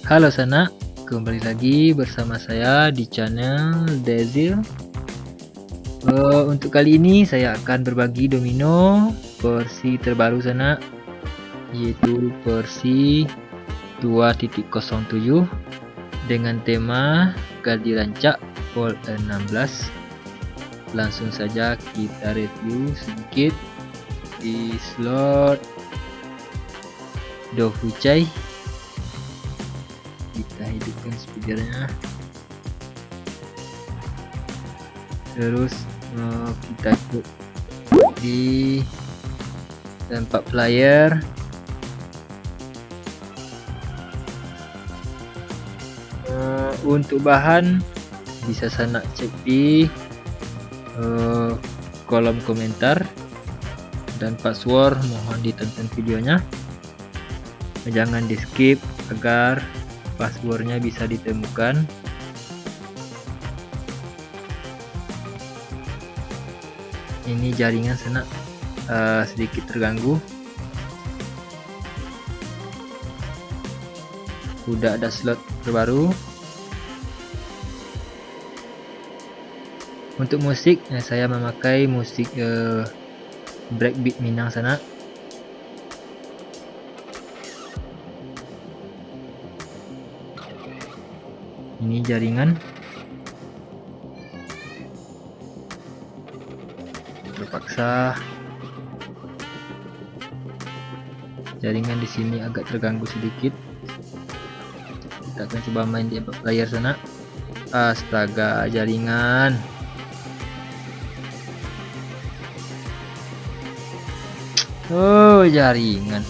Halo Sana, kembali lagi bersama saya di channel Dezil. Untuk kali ini saya akan berbagi domino versi terbaru Sana, yaitu versi 2.07 dengan tema Galdi Rancak Vol 16. Langsung saja kita review sedikit di slot Dofucai. Kita hidupkan speedernya, terus kita ikut di tempat player. Untuk bahan bisa Sana cek di kolom komentar, dan password mohon ditonton videonya, jangan di skip agar passwordnya bisa ditemukan. Ini jaringan Sana sedikit terganggu. Udah ada slot terbaru. Untuk musik saya memakai musik breakbeat Minang Sana. Ini jaringan terpaksa, jaringan di sini agak terganggu sedikit. Kita akan coba main di player Sana. Astaga, jaringan. Oh, jaringan.